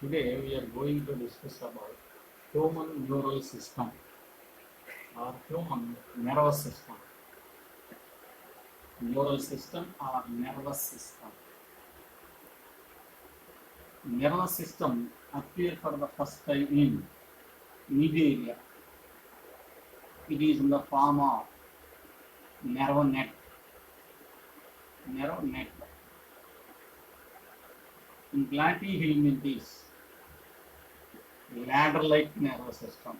Today we are going to discuss about human neural system or human nervous system. Neural system or nervous system. Nervous system appear for the first time in Nigeria. It is in the form of nerve net. Nerve net. In platyhelminthes, ladder-like nervous system.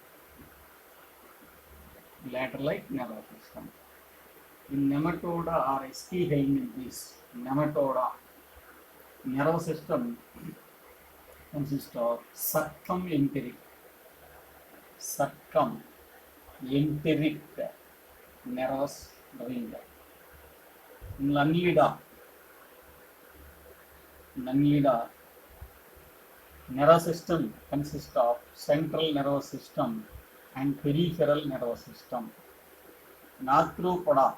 Ladder-like nervous system. In nematoda or Eschyhelminthes, nematoda, nervous system consists of circumenteric nervous ring. In Annelida, nervous system consists of central nervous system and peripheral nervous system. In Arthropoda,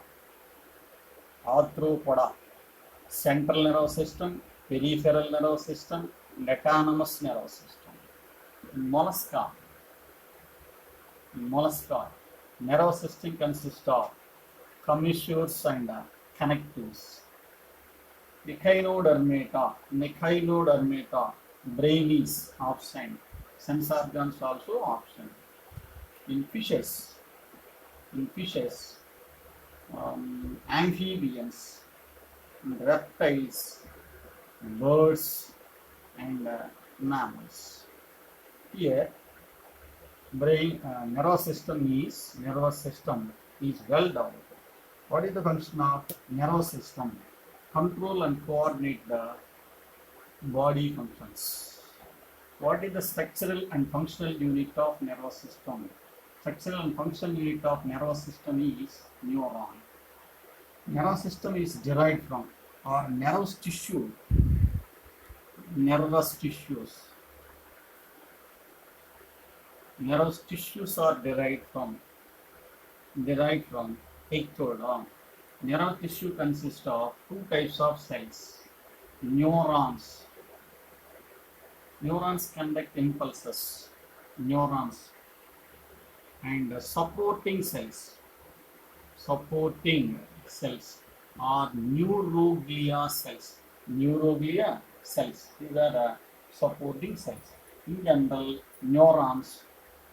central nervous system, peripheral nervous system, and autonomous nervous system. In mollusca, nervous system consists of commissures and connectives. Echinodermata, brain is absent. Sense organs also absent. In fishes, amphibians, reptiles, birds, and mammals. Here, nervous system is well developed. What is the function of nervous system? Control and coordinate the body functions. What is the structural and functional unit of nervous system? Structural and functional unit of nervous system is neuron. Nervous system is derived from or nervous tissues are derived from ectoderm. Nerve tissue consists of two types of cells. Neurons conduct impulses. And supporting cells are neuroglia cells. These are supporting cells. In general, neurons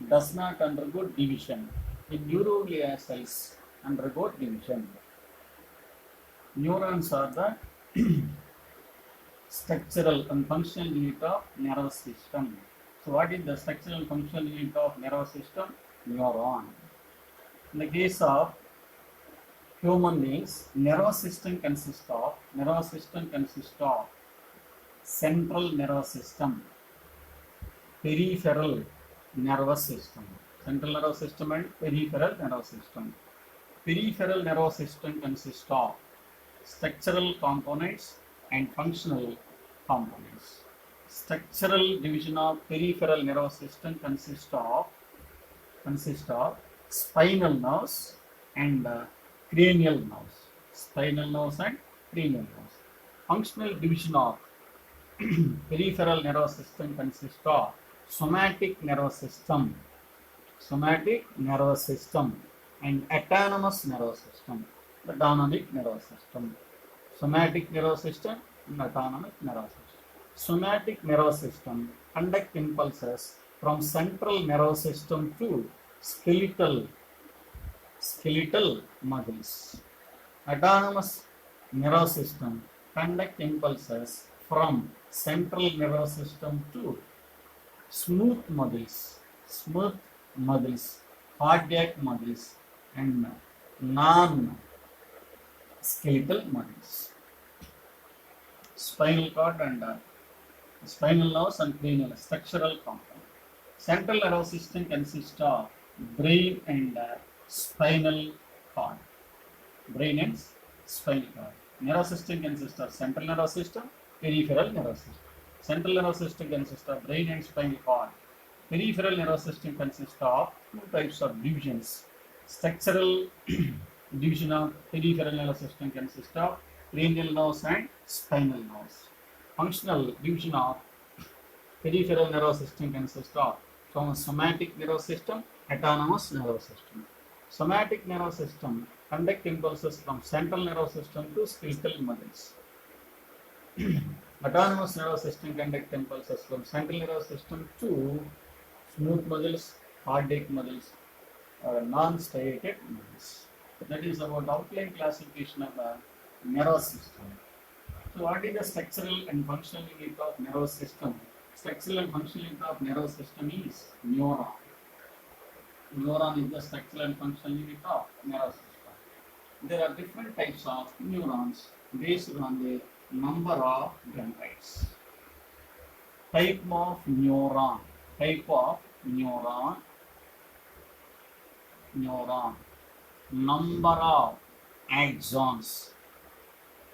does not undergo division. The neuroglia cells undergo division. Neurons are the structural and functional unit of nervous system. So what is the structural and functional unit of nervous system? Neuron. In the case of human beings, nervous system consists of central nervous system, peripheral nervous system. Central nervous system and peripheral nervous system. Peripheral nervous system consists of structural components and functional components. Structural division of peripheral nervous system consists of spinal nerves and cranial nerves. Functional division of peripheral nervous system consists of somatic nervous system and autonomous nervous system. Somatic nervous system and autonomic nervous system. Somatic nervous system conduct impulses from central nervous system to skeletal muscles. Autonomous nervous system conduct impulses from central nervous system to smooth muscles, cardiac muscles, and non-skeletal muscles. Spinal cord and spinal nerves and cranial structural component. Central nervous system consists of brain and spinal cord. Nervous system consists of central nervous system, peripheral nervous system. Central nervous system consists of brain and spinal cord. Peripheral nervous system consists of two types of divisions. Structural division of peripheral nervous system consists of cranial nerves and spinal nerves. Functional division of Peripheral nervous system consists of from somatic nervous system, autonomous nervous system. Somatic nervous system conduct impulses from central nervous system to skeletal muscles. Autonomous nervous system conduct impulses from central nervous system to smooth muscles, cardiac muscles, non-striated muscles. That is about outline classification of the nervous system. So what is the structural and functional unit of nervous system? Structural and functional unit of nervous system is neuron. Neuron is the structural and functional unit of nervous system. There are different types of neurons based on the number of dendrites. Type of neuron. Type of neuron. Neuron. Number of axons.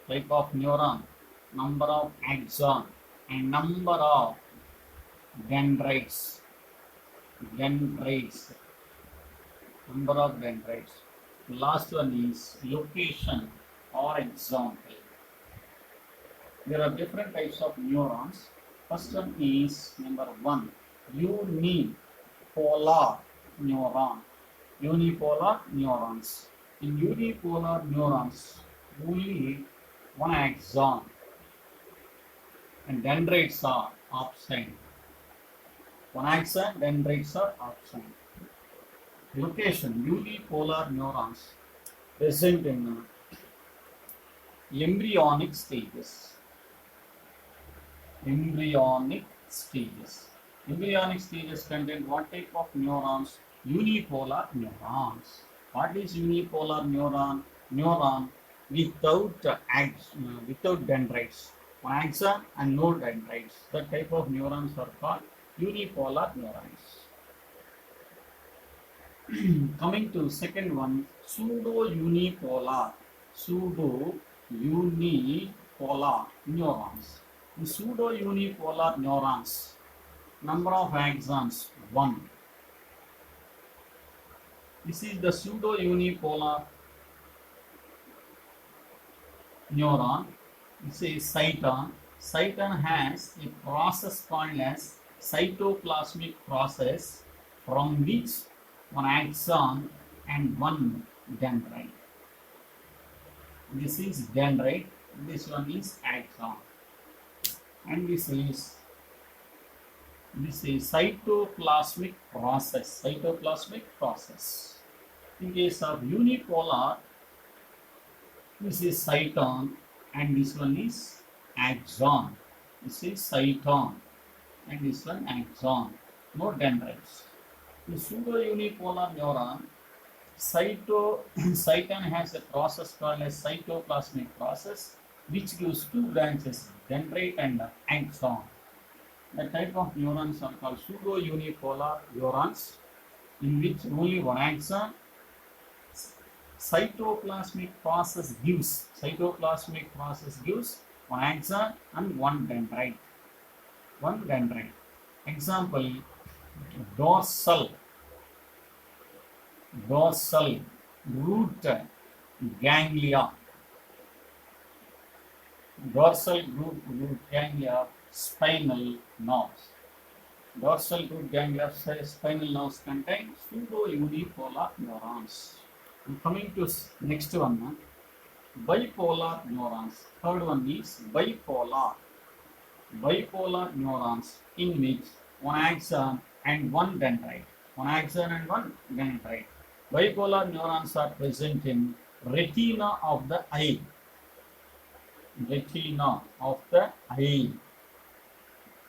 Type of neuron. Number of axon and number of dendrites. Dendrites. Number of dendrites. Last one is location or example. There are different types of neurons. First one is number 1, unipolar neuron. Unipolar neurons. In unipolar neurons, only one axon and dendrites are absent. One axon, dendrites are absent. Location, unipolar neurons present in embryonic stages. Embryonic stages. Embryonic stages contain what type of neurons? Unipolar neurons. What is unipolar neuron? Neuron without without dendrites. One axon and no dendrites. That type of neurons are called unipolar neurons. Coming to second one, pseudo-unipolar. Pseudo-unipolar neurons. In pseudo-unipolar neurons, number of axons 1. This is the pseudo-unipolar neuron. This is cyton. Cyton has a process called as cytoplasmic process, from which one axon and one dendrite. This is dendrite. This one is axon. And this is cytoplasmic process. Cytoplasmic process. In case of unipolar, this is cyton and this one is axon. This is cyton and this one axon. No dendrites. In pseudo-unipolar neuron, cyton has a process called as cytoplasmic process, which gives two branches, dendrite and axon. The type of neurons are called pseudo-unipolar neurons, in which only one axon. Cytoplasmic process gives one axon and one dendrite. Example, dorsal root ganglia. Dorsal root ganglia, spinal nerves. Dorsal root ganglia spinal nerves contain pseudo-unipolar neurons. And coming to next one, bipolar neurons. Third one is bipolar. Bipolar neurons, in which one axon and one dendrite. Bipolar neurons are present in retina of the eye.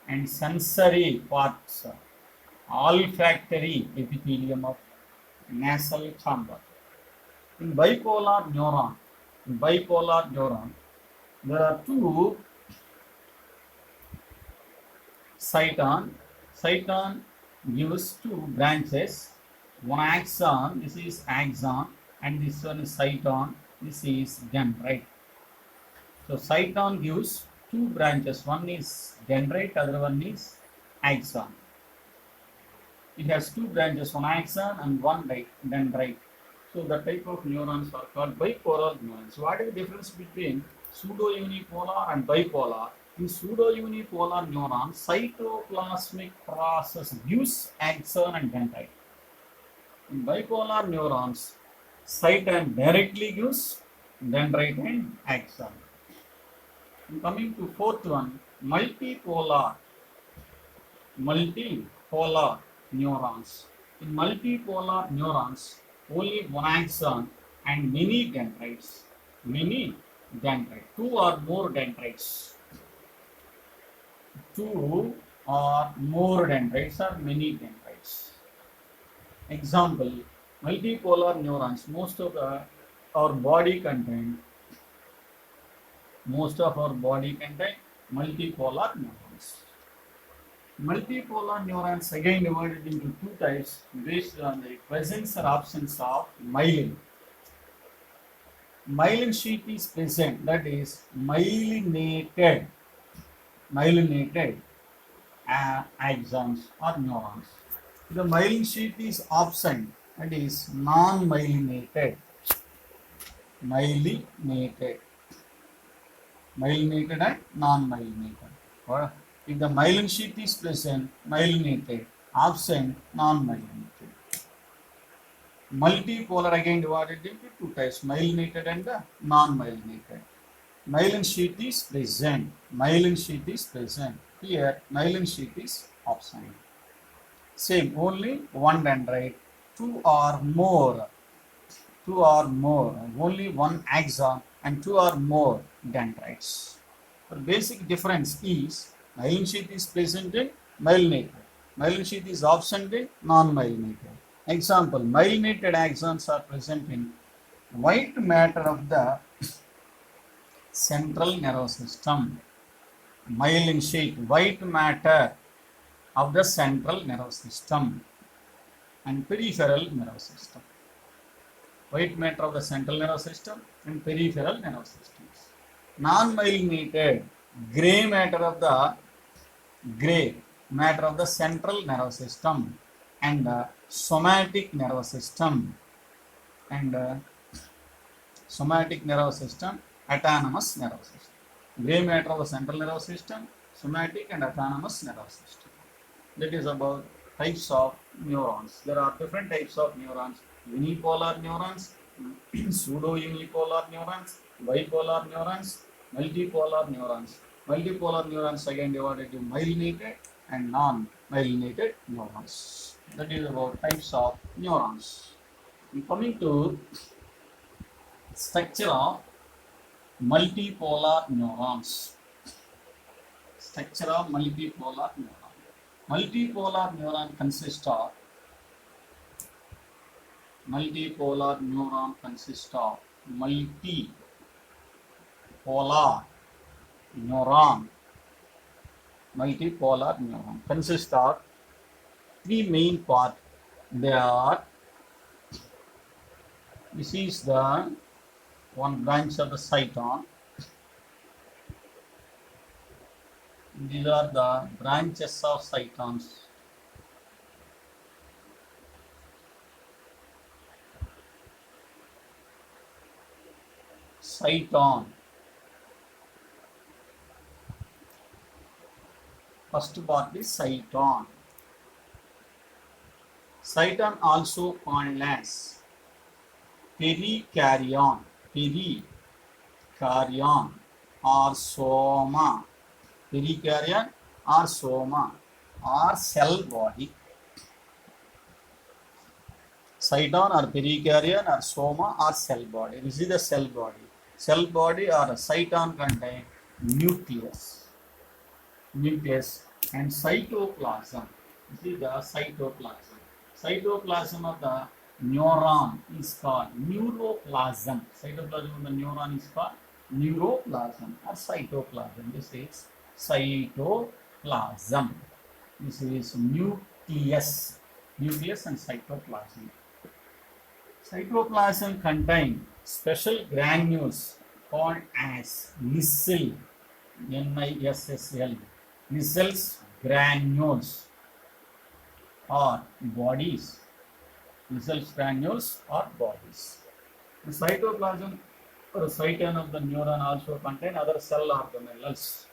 And sensory parts, olfactory epithelium of nasal chamber. In bipolar neuron, there are two cyton. Cyton gives two branches, one axon, this is axon, and this one is cyton, this is dendrite. So cyton gives two branches, one is dendrite, other one is axon. It has two branches, one axon and one dendrite. So the type of neurons are called bipolar neurons. What is the difference between pseudo-unipolar and bipolar? In pseudounipolar neuron, cytoplasmic process gives axon and dendrite. In bipolar neurons, cyton directly gives dendrite and axon. And coming to fourth one, multipolar neurons. In multipolar neurons, only one axon and many dendrites. Many dendrites. Two or more dendrites. Two or more dendrites or many dendrites. Example, multipolar neurons. Most of our body contain multipolar neurons. Multipolar neurons again divided into two types based on the presence or absence of myelin. Myelin sheath is present, that is myelinated axons or neurons. The myelin sheath is absent, that is non-myelinated. Myelinated and non-myelinated. Or if the myelin sheath is present, myelinated, absent, non-myelinated. Multipolar again divided into two types, myelinated and non-myelinated. Myelin sheath is present. Here, myelin sheath is absent. Same, only one dendrite, two or more, only one axon and two or more dendrites. The basic difference is myelin sheath is present in myelinated. Myelin sheath is absent in non-myelinated. Example, myelinated axons are present in white matter of the central nervous system. Myelin sheath, white matter of the central nervous system and peripheral nervous system. White matter of the central nervous system and peripheral nervous systems. Non-myelinated, gray matter of the central nervous system and somatic nervous system autonomous nervous system. Gray matter of the central nervous system, somatic and autonomous nervous system. That is about types of neurons. There are different types of neurons: unipolar neurons, pseudo-unipolar neurons, bipolar neurons, multipolar neurons. Multipolar neurons again divided into myelinated and non-myelinated neurons. That is about types of neurons. And coming to structure of multipolar neurons. Multipolar neuron consists of multipolar neuron consists of three main parts. They are, this is the one branch of the cyton. These are the branches of cytons. Cyton. First part is cyton. Cyton also called as perikaryon or soma. Perikaryon or soma or cell body. Cyton or perikaryon or soma or cell body. This is the cell body. Cell body or cyton contain nucleus and cytoplasm. This is the cytoplasm. Cytoplasm of the neuron is called neuroplasm. Cytoplasm of the neuron is called neuroplasm or cytoplasm. This is cytoplasm. This is nucleus and cytoplasm. Cytoplasm contain special granules called as Nissl, Nissl, Nissls granules or bodies. Nissls granules or bodies. The cytoplasm or cyton of the neuron also contain other cell organelles.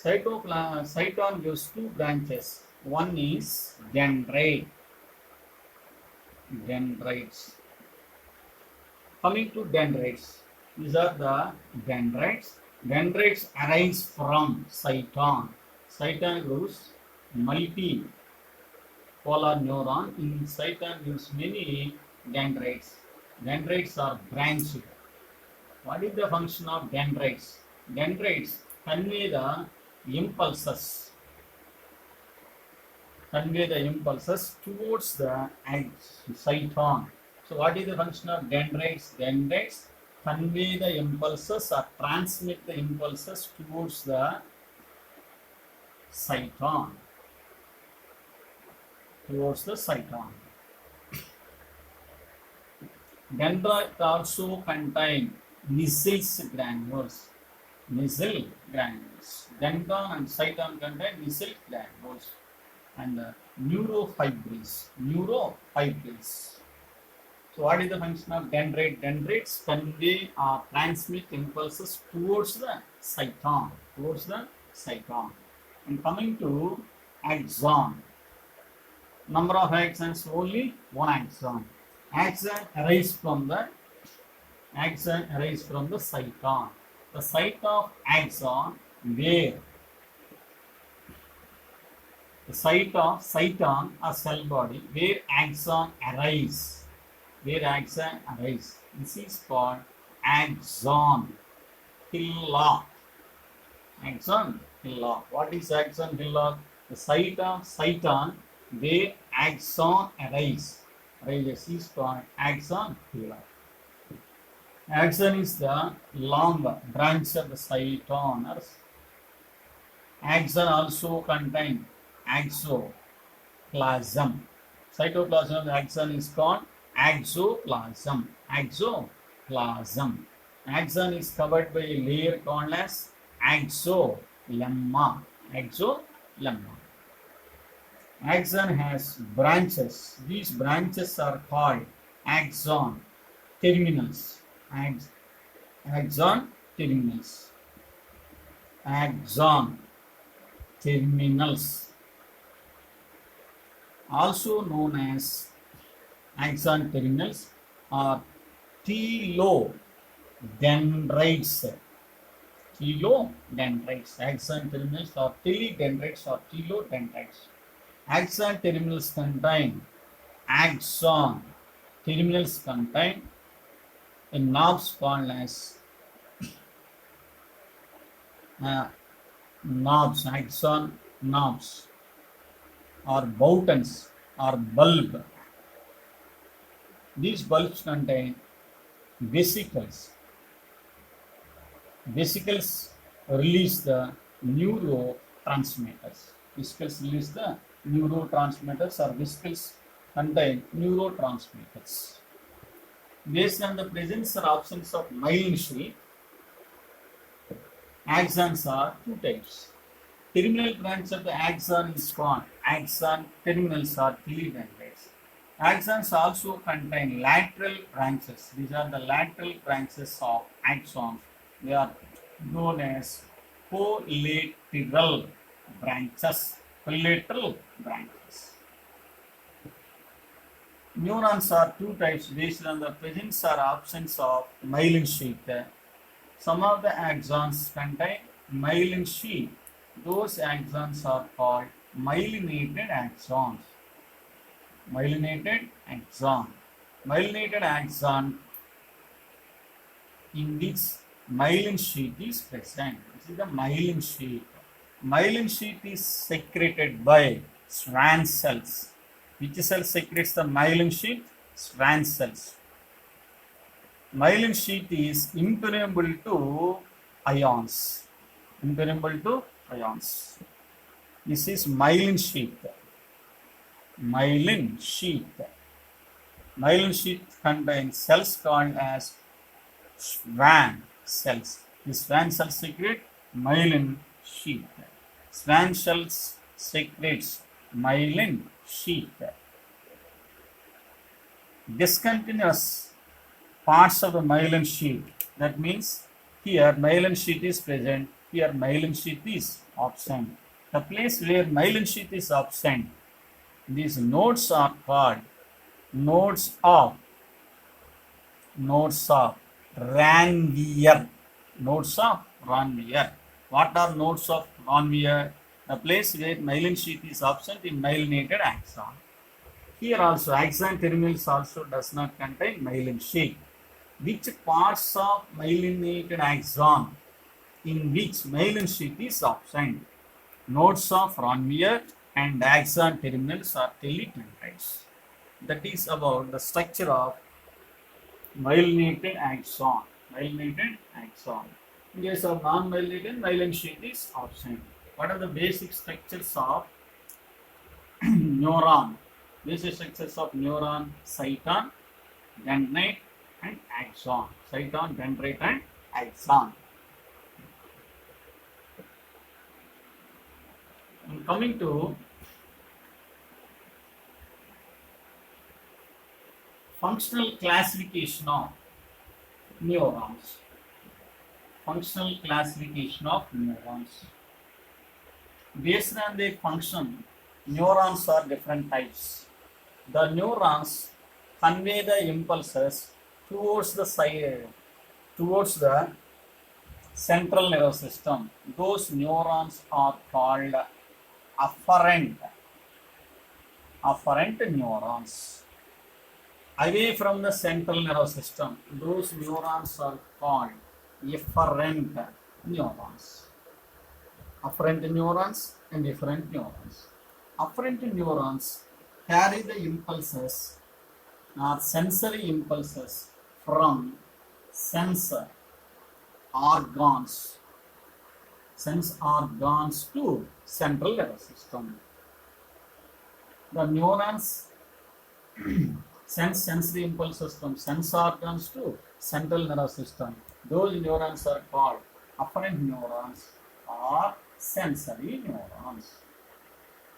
Cyton gives two branches. One is dendrite. Dendrites. Coming to dendrites, these are the dendrites. Dendrites arise from cyton. Cyton grows multipolar neuron. In cyton gives many dendrites. Dendrites are branched. What is the function of dendrites? Dendrites convey the impulses. Towards the cyton. So what is the function of dendrites? Dendrites convey the impulses or transmit the impulses towards the cyton. Dendrites also contain Nissel's granules. Denton and cyton contain Nissel granules and neurofibrils. So what is the function of dendrite? Dendrites convey or transmit impulses towards the cyton. And coming to axon. Number of axons, only one axon. Axon arises from the cyton. The site of axon where the site of cyton or cell body where axon arise. This is called axon hillock. What is axon hillock? The site of cyton where axon arises is called axon hillock. Axon is the long branch of the cyton. Axon also contains axoplasm. Cytoplasm of the axon is called axoplasm. Axon is covered by a layer called as axolemma. Axon has branches. These branches are called axon terminals. Axon terminals, also known as axon terminals or telodendrites. Axon terminals or telodendrites or telodendrites. Axon terminals contain knobs called as axon knobs or boutons or bulb. These bulbs contain vesicles. Vesicles release the neurotransmitters. Or vesicles contain neurotransmitters. Based on the presence or absence of myelin sheath, axons are two types. Terminal branch of the axon is called axon terminals or telodendrites. Axons also contain lateral branches. These are the lateral branches of axons. They are known as collateral branches. Neurons are two types based on the presence or absence of myelin sheath. Some of the axons contain myelin sheath. Those axons are called myelinated axons. Myelinated axon in which myelin sheath is present. This is the myelin sheath. Myelin sheath is secreted by Schwann cells. Which cell secretes the myelin sheath? Schwann cells. Myelin sheath is impermeable to ions. This is myelin sheath. Myelin sheath contains cells called as Schwann cells. The Schwann cells secrete myelin sheath. Schwann cells secretes myelin sheath. Discontinuous parts of the myelin sheath. That means here myelin sheath is present. Here myelin sheath is absent. The place where myelin sheath is absent, these nodes are called nodes of Ranvier. Nodes of Ranvier. What are nodes of Ranvier? The place where myelin sheath is absent in myelinated axon. Here also axon terminals also does not contain myelin sheath. Which parts of myelinated axon in which myelin sheath is absent? Nodes of Ranvier and axon terminals are teledendrites. That is about the structure of myelinated axon. Myelinated axon. In case of non-myelinated, myelin sheath is absent. What are the basic structures of neuron? Basic structures of neuron: cyton, dendrite, and axon. Cyton, dendrite, and axon. And coming to functional classification of neurons. Functional classification of neurons. Based on their function, neurons are different types. The neurons convey the impulses towards the central nervous system. Those neurons are called afferent neurons. Away from the central nervous system, those neurons are called efferent neurons. Afferent neurons and efferent neurons. Afferent neurons carry the impulses or sensory impulses from sense organs to central nervous system. The neurons send sensory impulses from sense organs to central nervous system. Those neurons are called afferent neurons or sensory neurons.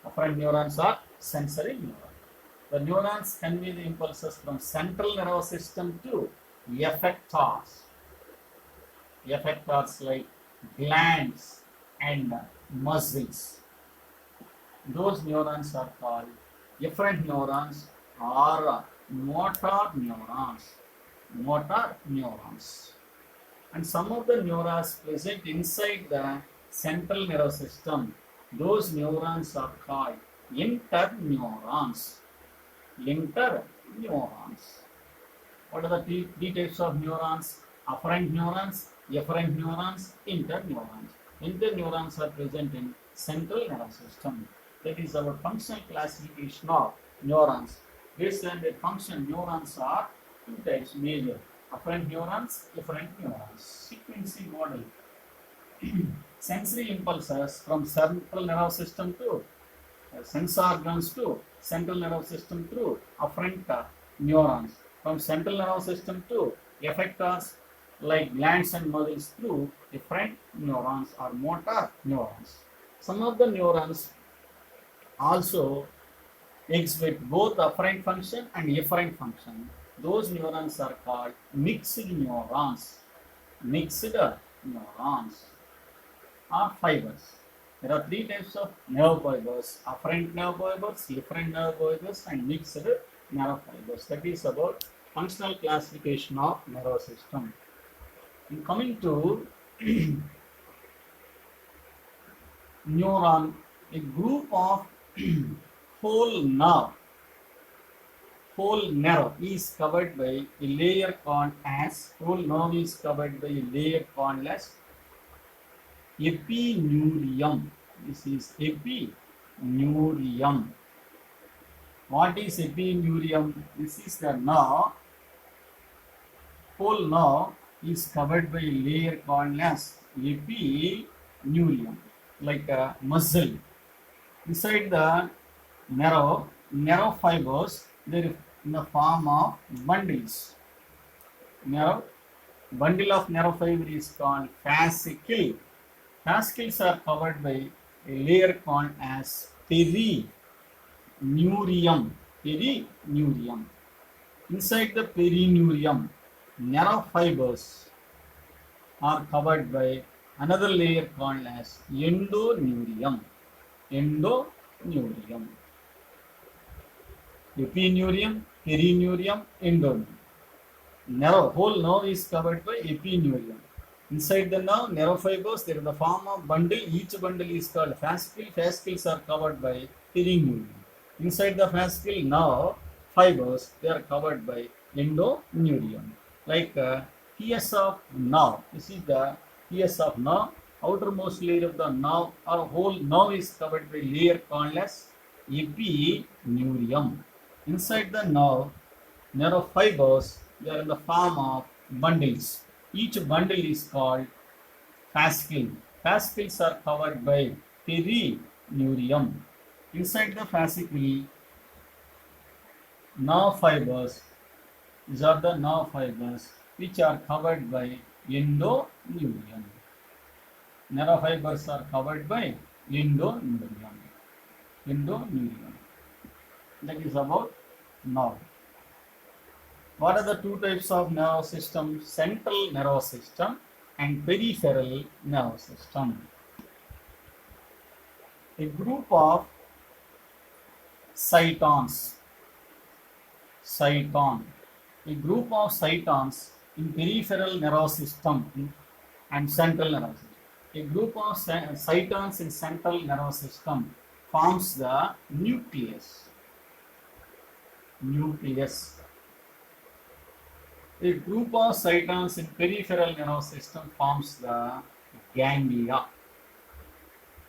Afferent neurons are sensory neurons. The neurons convey the impulses from central nervous system to effectors. Effectors like glands and muscles. Those neurons are called efferent neurons or motor neurons. And some of the neurons present inside the central nervous system, those neurons are called interneurons. What are the three types of neurons? Afferent neurons, efferent neurons, interneurons. Interneurons are present in central nervous system. That is our functional classification of neurons. Based on their function, neurons are two types major: afferent neurons, efferent neurons. Sequencing model. Sensory impulses from central nervous system to sense organs to central nervous system through afferent neurons. From central nervous system to effectors like glands and muscles through efferent neurons or motor neurons. Some of the neurons also exhibit both afferent function and efferent function. Those neurons are called mixed neurons. Mixed neurons are fibers. There are three types of nerve fibers: afferent nerve fibers, efferent nerve fibers, and mixed nerve fibers. That is about functional classification of nervous system. And coming to neuron, a group of whole nerve is covered by a layer called as epineurium. This is epineurium. What is epineurium? This is the nerve. Whole nerve is covered by a layer called as epineurium, like a muscle. Inside the nerve fibers, they are in the form of bundles. Bundle of nerve fiber is called fascicle. Fascicles are covered by a layer called as perineurium. Inside the perineurium, nerve fibers are covered by Another layer called as endoneurium. Endoneurium. Epineurium, perineurium, endoneurium. Nerve, whole nerve is covered by epineurium. Inside the nerve, nerve fibers, there is the form of bundle. Each bundle is called fascicle. Fascicles are covered by perineurium. Inside the fascicle nerve fibers, they are covered by endoneurium. Like PS of nerve. This is the PS of nerve. Outermost layer of the nerve, or whole nerve is covered by layer called as epineurium. Inside the nerve fibers, they are in the form of bundles. Each bundle is called fascicle. Fascicles are covered by perineurium. Inside the fascicle, nerve fibers, these are the nerve fibers which are covered by endoneurium. Nerve fibers are covered by endoneurium. Endoneurium. That is about nerve. What are the two types of nerve system? Central nervous system and peripheral nervous system. A group of cytons. A group of cytons in peripheral nervous system and central nervous system. A group of cytons in central nervous system forms the nucleus. A group of cytons in peripheral nervous system forms the ganglia.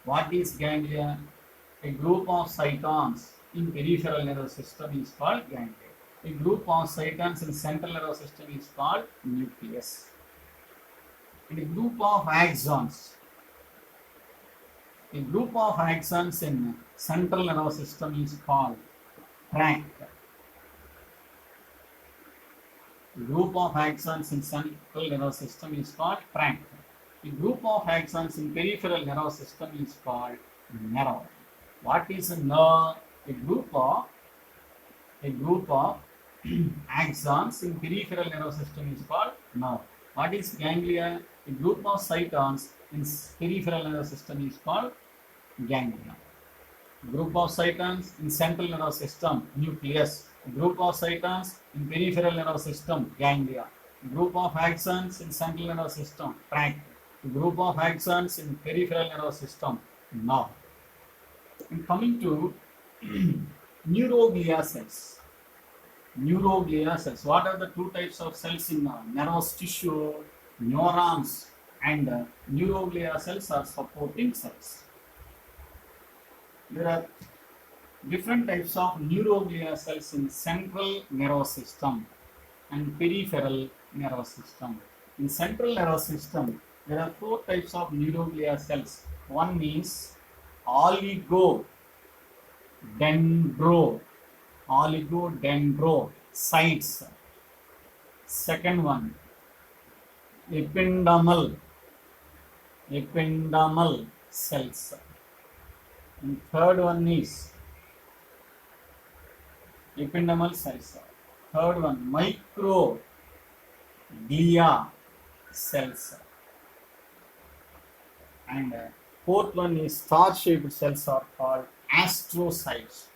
What is ganglia? A group of cytons in peripheral nervous system is called ganglia. A group of cytons in central nervous system is called nucleus. And a group of axons. A group of axons in central nervous system is called trunk. A group of axons in central nervous system is called trunk. A group of axons in peripheral nervous system is called nerve. What is a nerve? A group of axons in peripheral nervous system is called nerve. What is ganglia? A group of cytons in peripheral nervous system is called ganglia. A group of cytons in central nervous system, nucleus. A group of cytons in peripheral nervous system, ganglia. A group of axons in central nervous system, trunk. A group of axons in peripheral nervous system, nerve. And coming to neuroglia cells. Neuroglia cells. What are the two types of cells in nervous tissue? Neurons and neuroglia cells are supporting cells. There are different types of neuroglia cells in central nervous system and peripheral nervous system. In central nervous system, there are four types of neuroglia cells. One is oligodendrocytes. Second one, ependymal cells. And third one is ependymal cells. Third one, microglia cells. And fourth one is star-shaped cells are called astrocytes.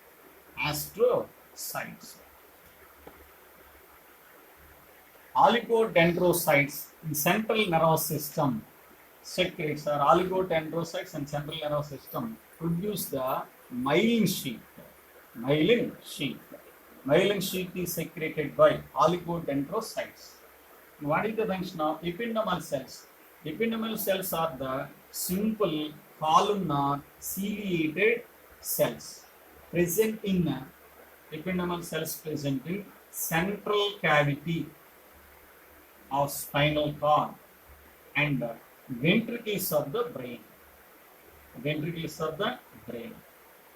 Oligodendrocytes in central nervous system secretes, or oligodendrocytes in central nervous system produce the myelin sheath. Myelin sheath is secreted by oligodendrocytes. What is the function of ependymal cells? Ependymal cells are the simple columnar ciliated cells present in ependymal cells present in central cavity of spinal cord and ventricles of the brain.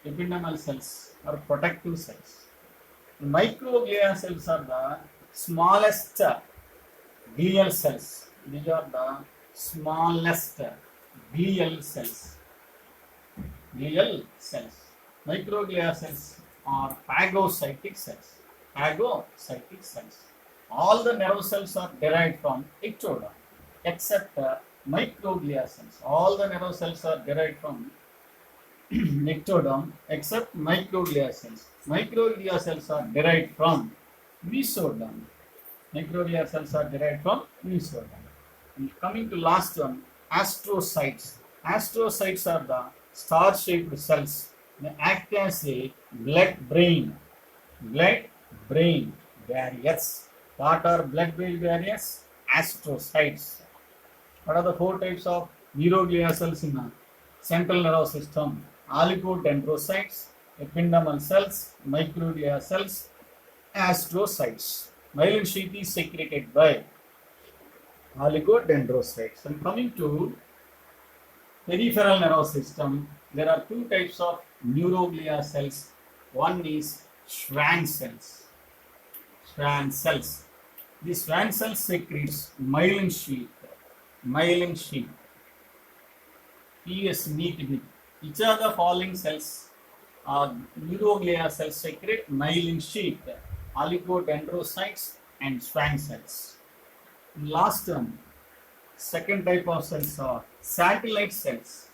Ependymal cells are protective cells. Microglia cells are the smallest glial cells. These are the smallest glial cells. Microglia cells are phagocytic cells. All the nerve cells are derived from ectoderm except microglia cells. All the nerve cells are derived from ectoderm except microglia cells. Microglia cells are derived from mesoderm. Microglia cells are derived from mesoderm. And coming to last one, astrocytes. Astrocytes are the star-shaped cells. They act as a blood-brain barriers. What are blood-brain barriers? Astrocytes. What are the four types of neuroglia cells in the central nervous system? Oligodendrocytes, ependymal cells, microglia cells, astrocytes. Myelin sheath is secreted by oligodendrocytes. And coming to peripheral nervous system, there are two types of neuroglia cells. One is Schwann cells. Schwann cells. The Schwann cells secretes myelin sheath. Myelin sheath. PS meet with. Each of the following cells are neuroglia cells secrete myelin sheath, oligodendrocytes and Schwann cells. Last one, second type of cells are satellite cells.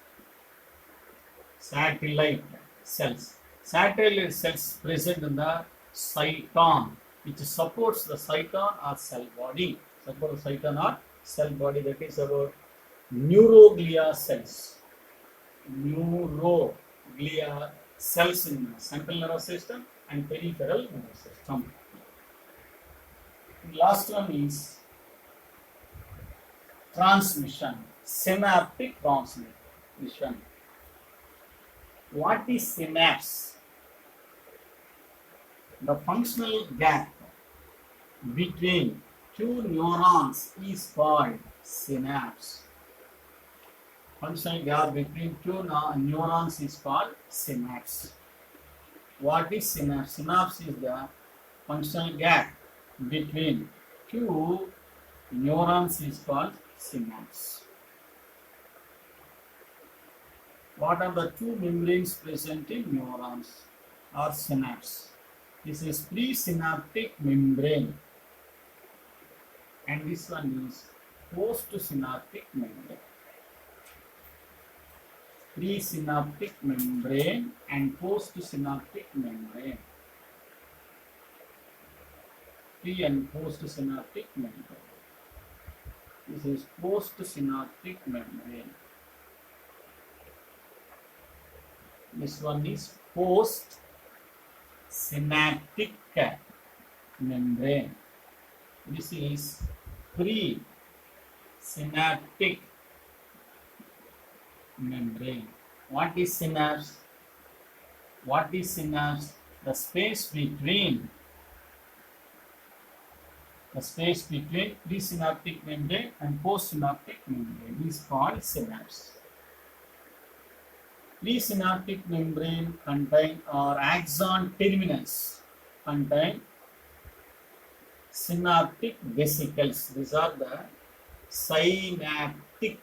Satellite cells. Satellite cells present in the cyton, which supports the cyton or cell body. Support the cyton or cell body, that is about neuroglia cells. Neuroglia cells in the central nervous system and peripheral nervous system. Last one is transmission, synaptic transmission. What is synapse? The functional gap between two neurons is called synapse. Functional gap between two neurons is called synapse. What is synapse? Synapse is the functional gap between two neurons is called synapse. What are the two membranes present in neurons or synapse? This is presynaptic membrane and this one is postsynaptic membrane. Presynaptic membrane and postsynaptic membrane. Pre and postsynaptic membrane. This is postsynaptic membrane. This one is postsynaptic membrane. This is presynaptic membrane. What is synapse? What is synapse? The space between presynaptic membrane and postsynaptic membrane is called synapse. Presynaptic membrane contain or axon terminals contain synaptic vesicles. These are the synaptic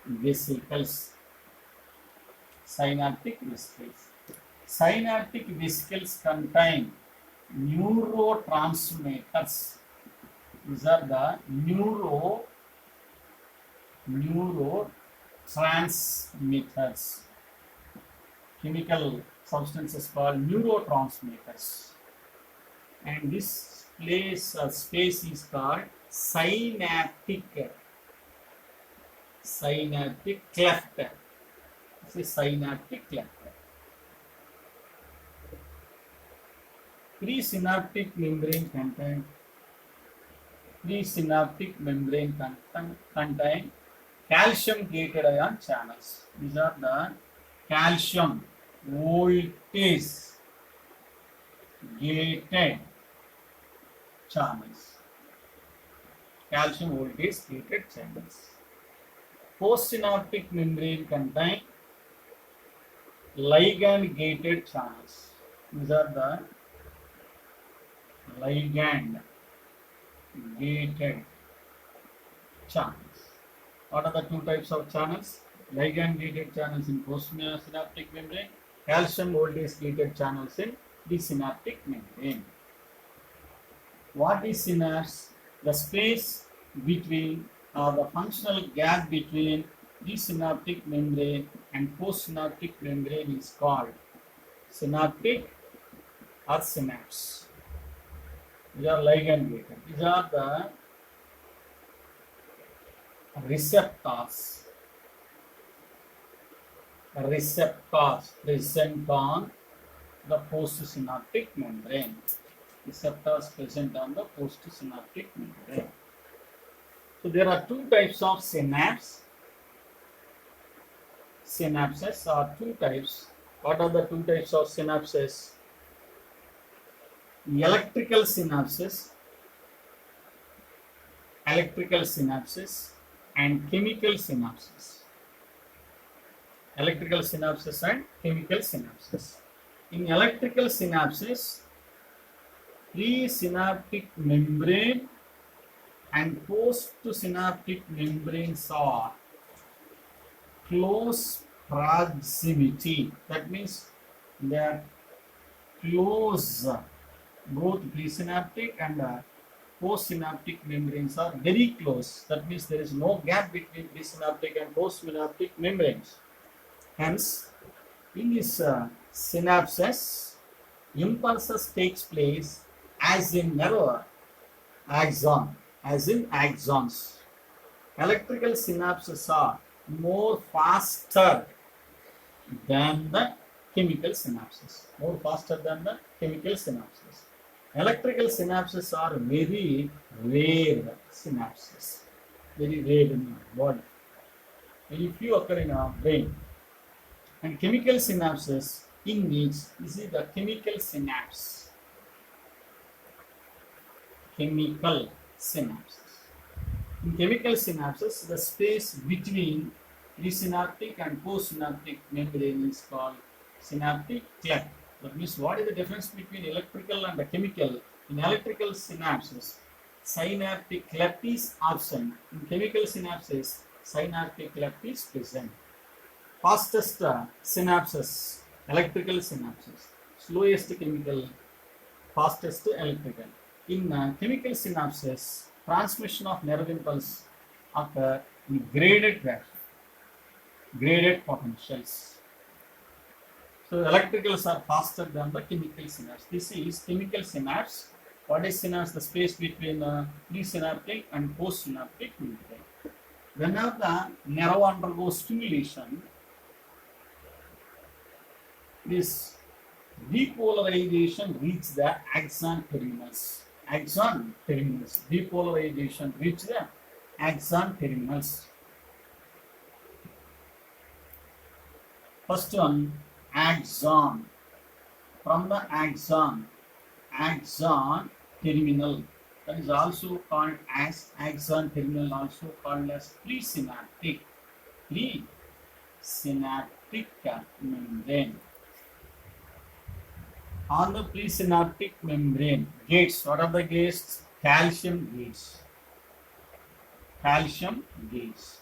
vesicles. Synaptic vesicles. Synaptic vesicles contain neurotransmitters. These are the neurotransmitters. Chemical substances called neurotransmitters. And this place or space is called synaptic cleft. This is synaptic cleft. Presynaptic membrane contain calcium gated ion channels. These are the calcium voltage gated channels. Calcium voltage gated channels. Postsynaptic membrane contain ligand gated channels. These are the ligand gated channels. What are the two types of channels? Ligand gated channels in postsynaptic membrane, calcium voltage gated channels in presynaptic membrane. What is synapse? The space between The functional gap between presynaptic membrane and postsynaptic membrane is called synaptic or synapse. These are ligand gated. These are the receptors present on the postsynaptic membrane. Receptors present on the postsynaptic membrane. So there are two types of synapse. Synapses are two types. What are the two types of synapses? Electrical synapses and chemical synapses. Electrical synapses and chemical synapses. In electrical synapses, presynaptic membrane and postsynaptic membranes are close proximity. That means they are close. Both presynaptic and postsynaptic membranes are very close. That means there is no gap between presynaptic and postsynaptic membranes. Hence, in this synapses, impulses takes place as in nerve axon, as in axons. Electrical synapses are more faster than the chemical synapses. More faster than the chemical synapses. Electrical synapses are very rare synapses. Very rare in our body. Very few occur in our brain. And chemical synapses, in which this is the chemical synapse. Chemical synapses. In chemical synapses, the space between presynaptic and postsynaptic membrane is called synaptic cleft. That means what is the difference between electrical and the chemical? In electrical synapses, synaptic cleft is absent. In chemical synapses, synaptic cleft is present. Fastest synapses, electrical synapses. Slowest chemical, fastest electrical. In chemical synapses, transmission of nerve impulse occur in graded potentials. So electricals are faster than the chemical synapse. This is chemical synapse. What is synapse? The space between presynaptic and postsynaptic membrane. Whenever the nerve undergoes stimulation, this depolarization reaches the axon terminals. Depolarization reaches the axon terminals. First one, axon. From the axon terminal, that is also called as axon terminal, also called as presynaptic membrane. On the presynaptic membrane, gates. What are the gates? Calcium gates.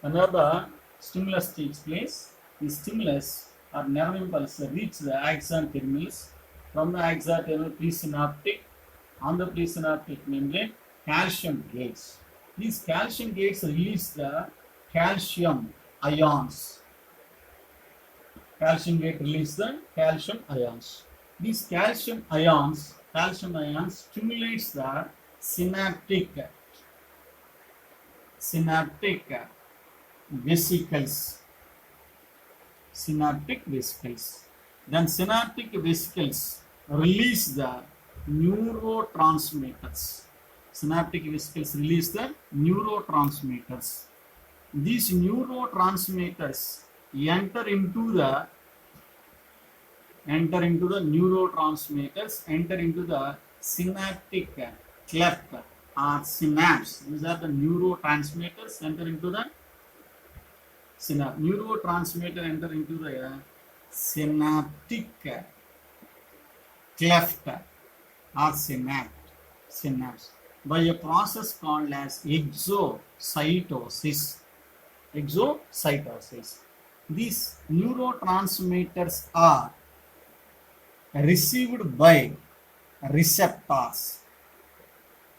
Another stimulus takes place. The stimulus or nerve impulse reach the axon terminals. From the axon terminal, presynaptic. On the presynaptic membrane, calcium gates. These calcium gates release the calcium ions. Calcium gate release the calcium ions. These calcium ions stimulates the synaptic vesicles. Then synaptic vesicles release the neurotransmitters. These neurotransmitters enter into the synaptic cleft or synapse. These are the neurotransmitters enter into the synapse. Neurotransmitter enter into the synaptic cleft or synapse by a process called as exocytosis. These neurotransmitters are received by receptors.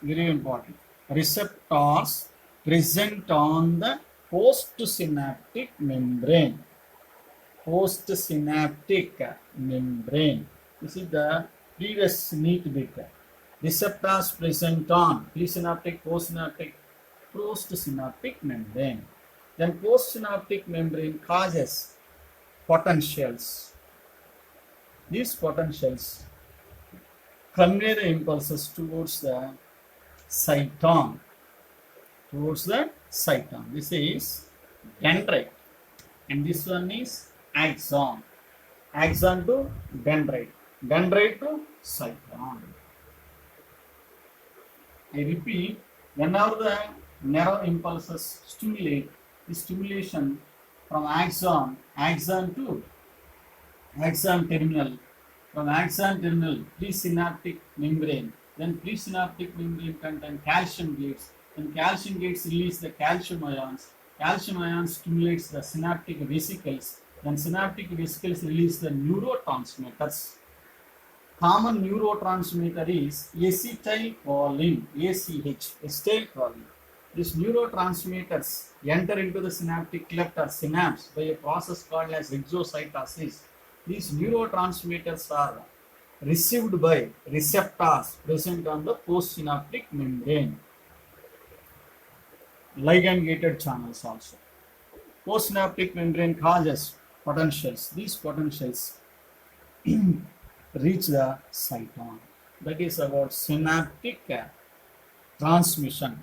Very important. receptors present on the postsynaptic membrane. Postsynaptic membrane. This is the previous neat bit. Receptors present on presynaptic, postsynaptic membrane. Then postsynaptic membrane causes potentials. These potentials convey the impulses towards the cyton. This is dendrite, and this one is axon. Axon to dendrite, dendrite to cyton. I repeat, whenever the nerve impulses stimulate, the stimulation from axon to axon terminal, from axon terminal presynaptic membrane, then presynaptic membrane contain calcium gates, and calcium gates release the calcium ions stimulates the synaptic vesicles, then synaptic vesicles release the neurotransmitters. Common neurotransmitter is acetylcholine, ACH, acetylcholine. These neurotransmitters enter into the synaptic cleft or synapse by a process called as exocytosis. These neurotransmitters are received by receptors present on the postsynaptic membrane. Ligand-gated channels also. Postsynaptic membrane causes potentials. These potentials reach the cyton. That is about synaptic transmission.